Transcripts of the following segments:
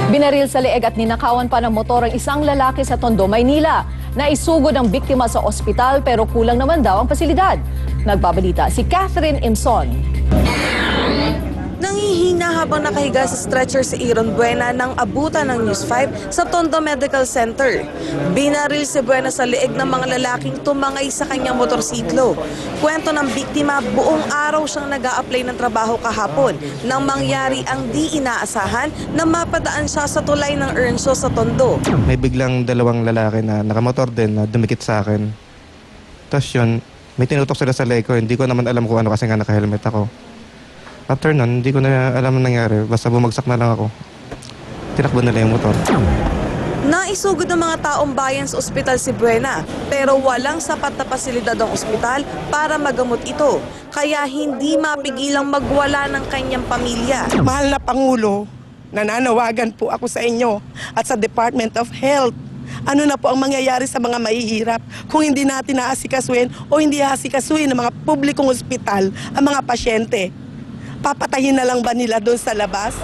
Binaril sa leeg at ninakawan pa ng motor ang isang lalaki sa Tondo, Maynila. Naisugod ang biktima sa ospital pero kulang naman daw ang pasilidad. Nagbabalita si Catherine Imson. Nangihina habang nakahiga sa stretcher si Aaron Buena nang abutan ng News 5 sa Tondo Medical Center. Binaril si Buena sa leeg ng mga lalaking tumangay sa kanyang motorsiklo. Kwento ng biktima, buong araw siyang nag-a-apply ng trabaho kahapon nang mangyari ang di inaasahan na mapadaan siya sa tulay ng Earnshaw sa Tondo. May biglang dalawang lalaki na nakamotor din na dumikit sa akin. Tapos yun, may tinutok sila sa leeg ko. Hindi ko naman alam kung ano kasi nga naka-helmet ako. After nun, hindi ko na alam ang nangyari. Basta bumagsak na lang ako. Tinakbo nila yung motor. Naisugod ng mga taong bayan sa ospital si Buena, pero walang sapat na pasilidad ang ospital para magamot ito. Kaya hindi mapigilang magwala ng kanyang pamilya. Mahal na Pangulo, nananawagan po ako sa inyo at sa Department of Health. Ano na po ang mangyayari sa mga mahihirap kung hindi natin naasikasuhin o hindi aasikasuhin ng mga publikong ospital ang mga pasyente? Papatayin na lang ba nila doon sa labas?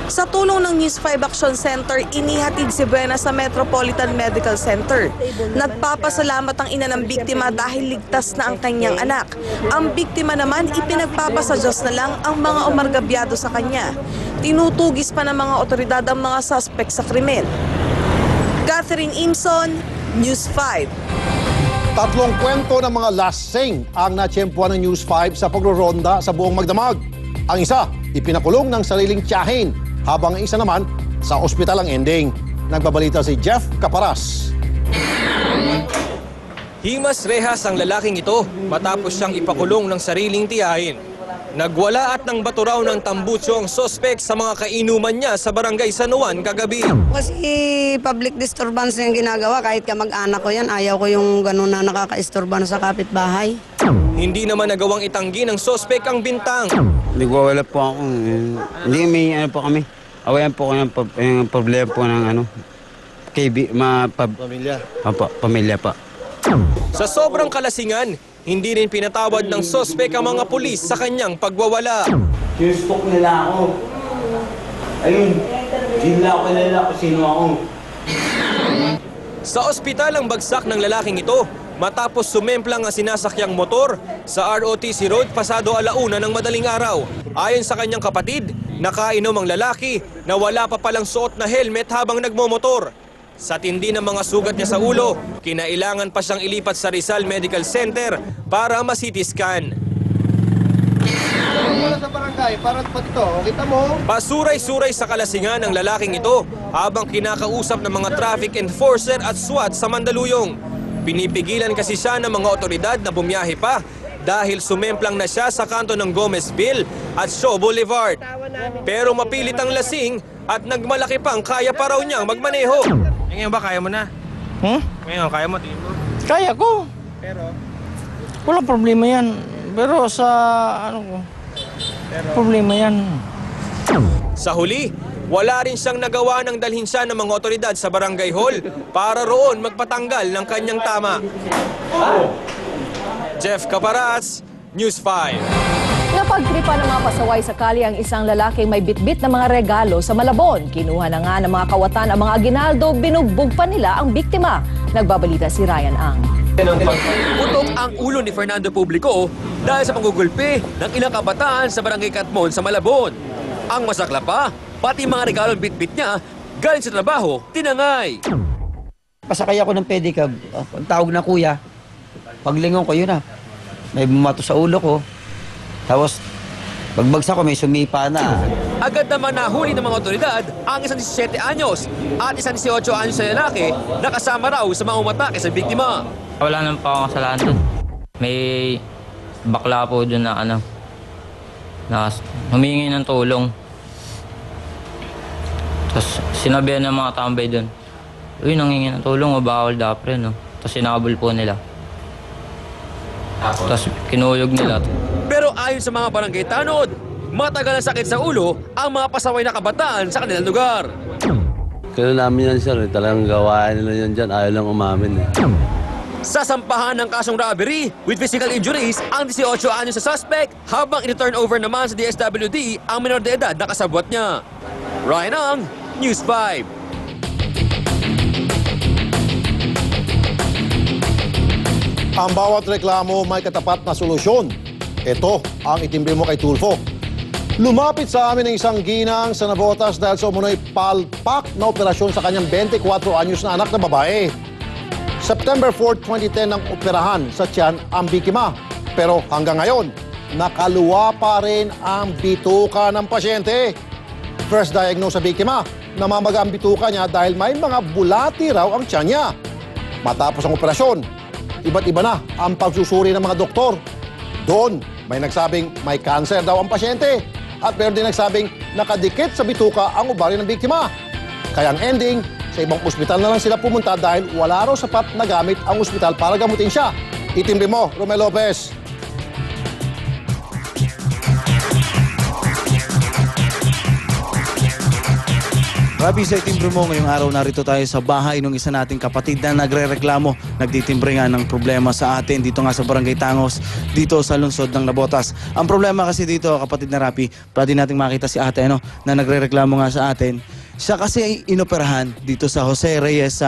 Sa tulong ng News 5 Action Center, inihatid si Buena sa Metropolitan Medical Center. Nagpapasalamat ang ina ng biktima dahil ligtas na ang kanyang anak. Ang biktima naman, ipinagpapasa Diyos na lang ang mga umargabyado sa kanya. Tinutugis pa ng mga otoridad ang mga suspect sa krimen. Catherine Imson, News 5. Tatlong kwento ng mga lasing ang natsyempuan ng News 5 sa pagroronda sa buong Magdamag. Ang isa, ipinakulong ng sariling tiyahin, habang ang isa naman, sa ospital ang ending. Nagbabalita si Jeff Caparas. Himas rehas ang lalaking ito matapos siyang ipakulong ng sariling tiyahin. Nagwala at ng bato raw ng tambutso ang sospek sa mga kainuman niya sa barangay San Juan kagabi. Kasi public disturbance yung ginagawa, kahit kamag-anak ko yan, ayaw ko yung gano'n na nakaka-istorba na sa kapitbahay. Hindi naman nagawang itanggi ng sospek ang bintang. Hindi ko wala po ako. Hindi may ano po kami. Awayan po ko yung problema po ng ano. Pamilya. Pamilya pa. Sa sobrang kalasingan, hindi rin pinatawad ng sospek ang mga pulis sa kanyang pagwawala. Sinustok nila ako. Ayun, hindi nila ako kilala kung sino ako. Sa ospital ang bagsak ng lalaking ito matapos sumemplang ang sinasakyang motor sa ROTC Road pasado 1:00 ng madaling araw. Ayon sa kanyang kapatid, nakainom ang lalaki na wala pa palang suot na helmet habang nagmomotor. Sa tindi ng mga sugat niya sa ulo, kinailangan pa siyang ilipat sa Rizal Medical Center para ma-CT scan. Pasuray-suray sa kalasingan ng lalaking ito habang kinakausap ng mga traffic enforcer at SWAT sa Mandaluyong. Pinipigilan kasi siya ng mga otoridad na bumiyahe pa dahil sumemplang na siya sa kanto ng Gomezville at Shaw Boulevard. Pero mapilit ang lasing at nagmalaki pang kaya pa raw niyang magmaneho. Ngayon ba kaya mo na? Ngayon kaya mo? Kaya ko. Pero? Walang problema yan. Pero sa ano ko, problema yan. Sa huli, wala rin siyang nagawa ng dalhin siya ng mga otoridad sa barangay hall para roon magpatanggal ng kanyang tama. Jeff Caparas, News 5. Napagtripa ng mga pasaway sa kali ang isang lalaking may bitbit na mga regalo sa Malabon. Kinuha na nga ng mga kawatan ang mga aginaldo, binugbog pa nila ang biktima. Nagbabalita si Ryan Ang. Putok ang ulo ni Fernando Publico dahil sa panggugulpi ng ilang kabataan sa barangay Katmon sa Malabon. Ang masakla pa, pati mga regalo bitbit niya galing sa trabaho, tinangay. Pasakay ako ng pedicab. Pag tawag na kuya, paglingon ko yun na. May bumato sa ulo ko. Tapos, pagbagsak ko, may sumipa na. Agad naman nahuli ng mga otoridad ang isang 17 anyos at isang 18 anyos na lalaki na kasama raw sa mga umatake sa biktima. Wala naman pa akong kasalanan dun. May bakla po dun na humingi ng tulong. Tapos sinabihan ng mga tambay dun, uy, nangingi ng tulong o bawal dapre, no? Tapos sinabol po nila. Tapos kinuyog nila. Pero ayon sa mga barangay tanod, matagal na sakit sa ulo ang mga pasaway na kabataan sa kanilang lugar. Kailan namin yan, sir. Talagang gawain nila yan dyan. Ayaw lang umamin. Sasampahan ng kasong robbery with physical injuries ang 18 anyos sa suspect habang iti-turn over naman sa DSWD ang minor de edad na kasabwat niya. Ryan Ang, News 5. Ang bawat reklamo may katapat na solusyon. Ito ang itimbre mo kay Tulfo. Lumapit sa amin ang isang ginang sa Navotas dahil sa umunoy palpak na operasyon sa kanyang 24 anyos na anak na babae. September 4, 2010 nang operahan sa tiyan ang biktima. Pero hanggang ngayon, nakaluwa pa rin ang bituka ng pasyente. First diagnose sa biktima, namamaga ang bituka niya dahil may mga bulati raw ang tiyan niya. Matapos ang operasyon, iba't iba na ang pagsusuri ng mga doktor. Doon, may nagsabing may cancer daw ang pasyente. At meron din nagsabing nakadikit sa bituka ang ubaryo ng biktima. Kaya ang ending, sa ibang ospital na lang sila pumunta dahil wala raw sapat na gamit ang ospital para gamutin siya. Itimbre mo, Romel Lopez. Rabi, sa itimbre mo ngayong araw, narito tayo sa bahay ng isa nating kapatid na nagre-reklamo. Nagtitimbre nga ng problema sa atin dito nga sa Barangay Tangos, dito sa lungsod ng Navotas. Ang problema kasi dito, kapatid na Rapi, pwede nating makita si ate na nagre-reklamo nga sa atin. Siya kasi ay inoperahan dito sa Jose Reyes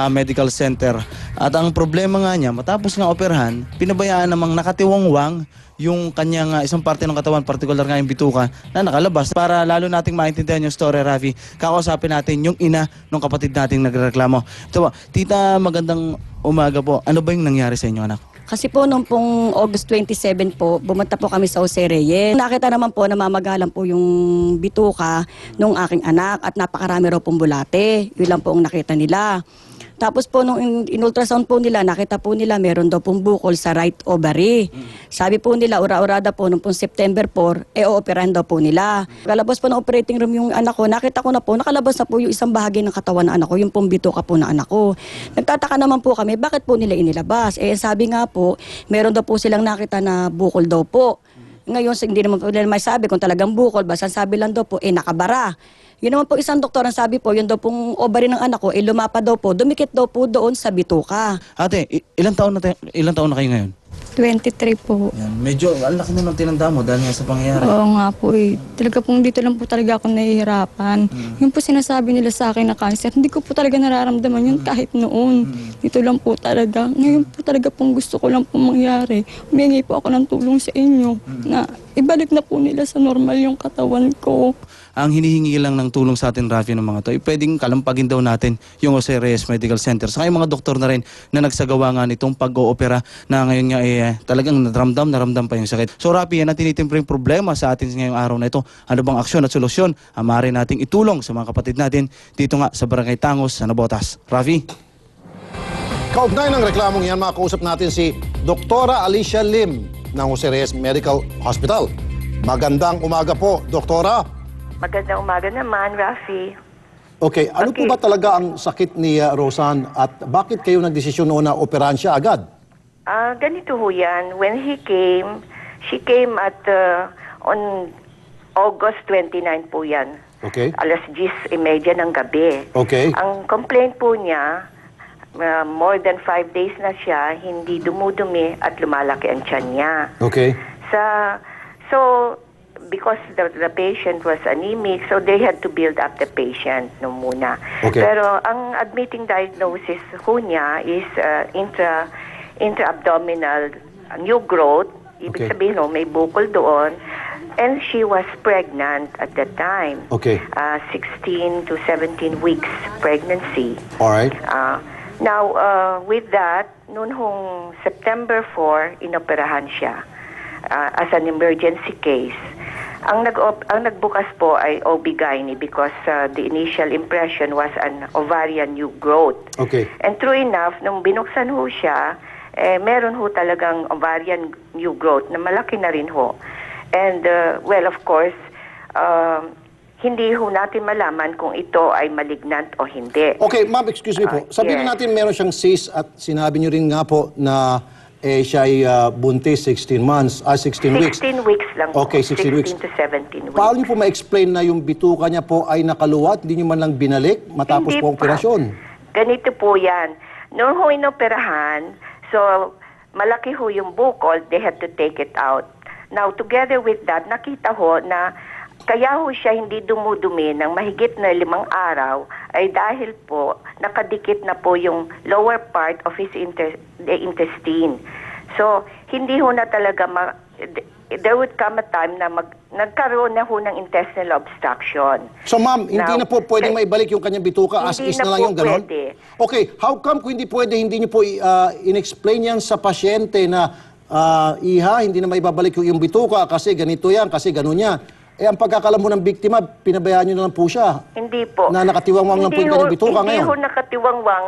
Medical Center. At ang problema nga niya, matapos nga operahan, pinabayaan namang nakatiwangwang yung kanyang isang parte ng katawan, partikular nga yung bituka, na nakalabas. Para lalo nating maintindihan yung story, Rafi, kakausapin natin yung ina ng kapatid nating nagreklamo. Ito po, tita, magandang umaga po. Ano ba yung nangyari sa inyo, anak? Kasi po noong pong August 27 po, bumunta po kami sa Jose Reyes. Nakita naman po na mamagalan po yung bituka ng aking anak at napakarami raw pong bulate. Yun lang po ang nakita nila. Tapos po nung in-ultrasound po nila, nakita po nila meron daw pong bukol sa right ovary. Sabi po nila, ura-urada po nung pong September 4, ooperahan daw po nila. Kalabas po ng operating room yung anak ko, nakita ko na po, nakalabas na po yung isang bahagi ng katawan ng anak ko, yung pong bituka po ng anak ko. Nagtataka naman po kami, bakit po nila inilabas? Sabi nga po, meron daw po silang nakita na bukol daw po. Ngayon, hindi naman po nila may sabi kung talagang bukol, basta sabi lang daw po, nakabara. Yun naman po isang doktor ang sabi po, yun daw pong ovary ng anak ko, lumapa daw po, dumikit daw po doon sa bituka. Ate, ilang taon na kayo ngayon? 23 po. Yan, medyo ang laki na ng tinanda mo dahil nga sa pangyayari. Oo nga po eh. Talaga pong dito lang po talaga ako nahihirapan. Yung po sinasabi nila sa akin na cancer, hindi ko po talaga nararamdaman yun kahit noon. Dito lang po talaga. Ngayon po talaga pong gusto ko lang po mangyari. Humingi po ako ng tulong sa inyo na ibalik na po nila sa normal yung katawan ko. Ang hinihingi lang ng tulong sa atin, Rafi, ng mga to, pwedeng kalampagin daw natin yung Jose Reyes Medical Center. Saka yung mga doktor na rin na nagsagawa nga nitong pag-oopera na ngayon nga talagang naramdam pa yung sakit. So Rafi, yan ang tinitimpring problema sa atin ngayong araw na ito. Ano bang aksyon at solusyon ang maaari nating itulong sa mga kapatid natin dito nga sa Barangay Tangos, sa Navotas. Rafi? Kaugnay ng reklamong yan, makausap natin si Doktora Alicia Lim ng Jose Reyes Medical Hospital. Magandang umaga po, Doktora. Magandang umaga naman, Rafi. Okay, ano po ba talaga ang sakit ni Rosan at bakit kayo nagdesisyon noon na operahan siya agad? Ganito ho yan. When she came at on August 29 po yan. Okay. Alas 10:30 ng gabi. Okay. Ang complaint po niya, more than 5 days na siya, hindi dumudumi at lumalaki ang tiyan niya. Okay. So, because the patient was anemic, so they had to build up the patient muna. Okay. Pero ang admitting diagnosis ho niya is intra-abdominal new growth. Ibig sabihin, may bukol doon. And she was pregnant at that time. Okay. 16 to 17 weeks pregnancy. All right. Now, with that, noon hong September 4, inoperahan siya as an emergency case. Ang nagbukas po ay OB-GYN because the initial impression was an ovarian new growth. Okay. And true enough, nung binuksan ho siya, meron ho talagang ovarian new growth na malaki na rin ho. And well, of course, hindi ho natin malaman kung ito ay malignant o hindi. Okay, ma'am, excuse me po. Sabihin natin meron siyang cyst at sinabi niyo rin nga po na siya ay buntis 16 months, 16 weeks. 16 weeks lang po. Okay, 16 weeks. 16 to 17 weeks. Paano niyo po ma-explain na yung bituka niya po ay nakaluwat, hindi niyo man lang binalik matapos Hindi po ang operasyon? Ganito po yan. Noong ho inoperahan, so malaki ho yung bukol, they had to take it out. Now, together with that, nakita ho na Kaya ho siya hindi dumudumi ng mahigit na 5 araw ay dahil po nakadikit na po yung lower part of his intestine. So, hindi ho na talaga there would come a time na nagkaroon na ho ng intestinal obstruction. So ma'am, hindi na po pwedeng maibalik yung kanyang bituka as is na lang yung ganon? Pwede. Okay, how come kung hindi pwede, hindi niyo po in-explain yan sa pasyente na iha, hindi na maibabalik yung bituka kasi ganito yan, kasi ganon yan. Ang pagkakalam mo ng biktima, pinabayaan nyo na lang po siya. Hindi po. Na nakatiwangwang lang po yung kanyang bituka ngayon. Hindi ho nakatiwangwang,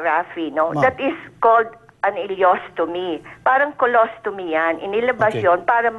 Rafi, no? That is called an ileostomy. Parang colostomy yan. Inilabas yon para